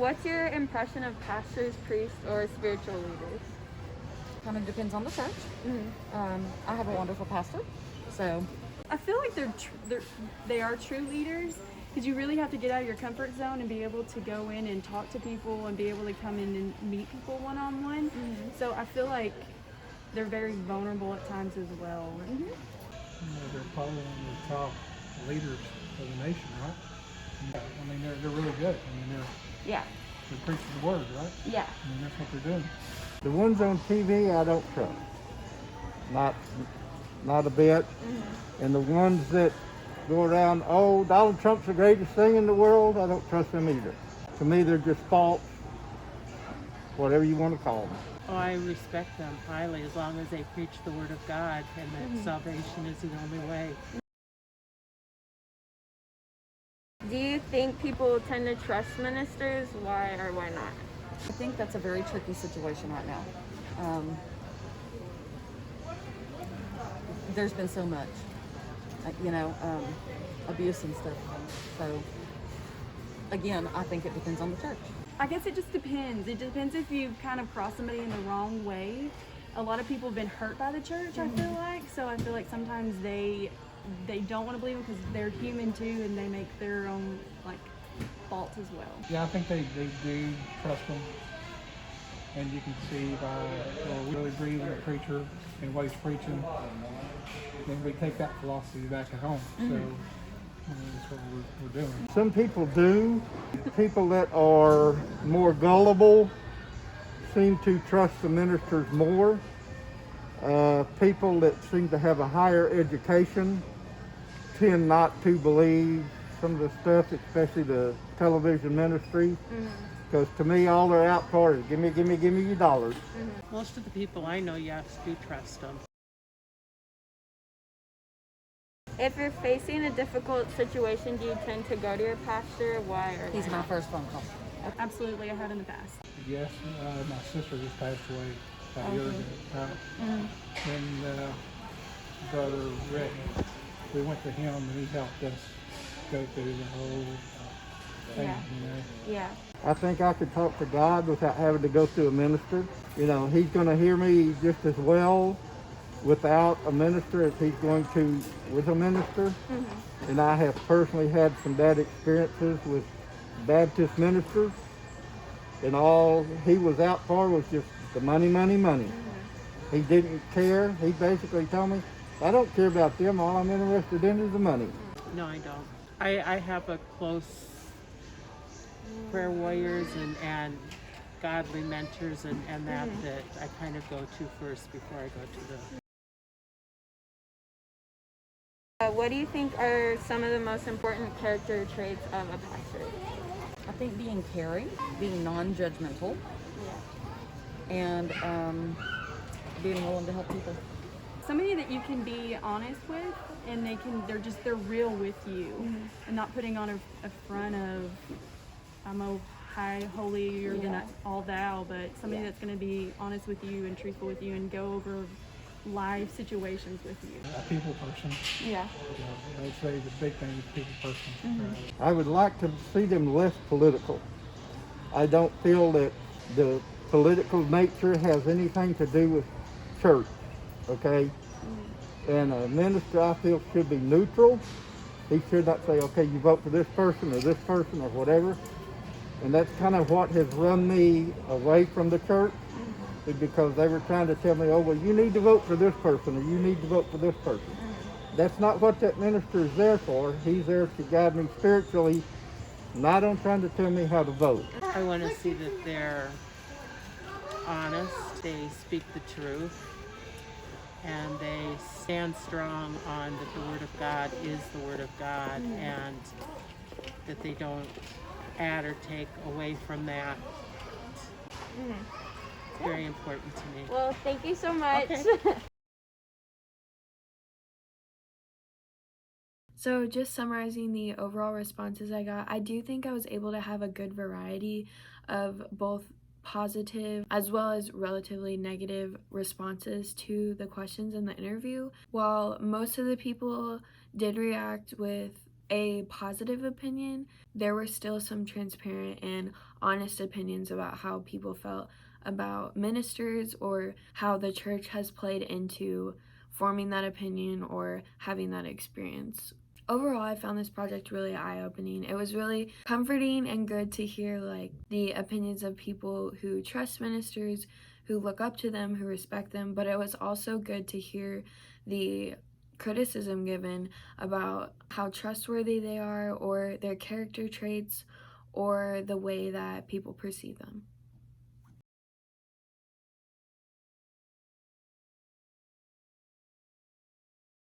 What's your impression of pastors, priests, or spiritual leaders? Kind of depends on the church. I have a wonderful pastor, so I feel like they are true leaders, because you really have to get out of your comfort zone and be able to go in and talk to people and be able to come in and meet people one-on-one. So I feel like they're very vulnerable at times as well. They're probably one of the top leaders of the nation, right? Yeah, I mean, they're really good. I mean, Yeah. they're preaching the word, right? Yeah. I mean, that's what they're doing. The ones on TV, I don't trust. Not a bit. And the ones that go around, oh, Donald Trump's the greatest thing in the world, I don't trust them either. To me, they're just false, whatever you want to call them. Oh, I respect them highly as long as they preach the word of God and that salvation is the only way. Do you think people tend to trust ministers? Why or why not? I think that's a very tricky situation right now. There's been so much, abuse and stuff. So, again, I think it depends on the church. I guess it just depends. It depends if you kind of cross somebody in the wrong way. A lot of people have been hurt by the church, I feel like. So I feel like sometimes they don't want to believe them because they're human too, and they make their own faults as well. Yeah, I think they do trust them. And you can see by we really believe in the preacher and what he's preaching. Then we take that philosophy back at home. So that's what we're doing. Some people do. People that are more gullible seem to trust the ministers more. People that seem to have a higher education tend not to believe some of the stuff, especially the television ministry. Because to me, all they're out for is give me your dollars. Most of the people I know, yes, do trust them. If you're facing a difficult situation, do you tend to go to your pastor? Why or He's why my not? first phone call. Absolutely, I have in the past. Yes, my sister just passed away about a year ago. And Brother Rick, we went to him and he helped us go through the whole thing, Yeah. Yeah. I think I could talk to God without having to go through a minister. He's going to hear me just as well without a minister as he's going to with a minister. And I have personally had some bad experiences with Baptist ministers, and all he was out for was just the money, money, money. He didn't care. He basically told me, I don't care about them, all I'm interested in is the money. No, I don't. I have a close prayer warriors and godly mentors and that I kind of go to first before I go to the... What do you think are some of the most important character traits of a pastor? I think being caring, being non-judgmental, and being willing to help people. Somebody that you can be honest with, and they're real with you, and not putting on a front of I'm a high, holier than all thou, but somebody that's going to be honest with you and truthful with you and go over life situations with you. A people person. Yeah. I would say the big thing is people person. I would like to see them less political. I don't feel that the political nature has anything to do with church, okay? And a minister, I feel, should be neutral. He should not say, okay, you vote for this person or whatever. And that's kind of what has run me away from the church, is because they were trying to tell me, oh, well, you need to vote for this person or you need to vote for this person. That's not what that minister is there for. He's there to guide me spiritually, not on trying to tell me how to vote. I want to see that they're honest, they speak the truth, and they stand strong on that the Word of God is the Word of God, and that they don't add or take away from that. It's very important to me. Well, thank you so much. Okay. So just summarizing the overall responses I got, I do think I was able to have a good variety of both positive as well as relatively negative responses to the questions in the interview. While most of the people did react with a positive opinion, there were still some transparent and honest opinions about how people felt about ministers or how the church has played into forming that opinion or having that experience. Overall, I found this project really eye-opening. It was really comforting and good to hear like the opinions of people who trust ministers, who look up to them, who respect them, but it was also good to hear the criticism given about how trustworthy they are or their character traits or the way that people perceive them.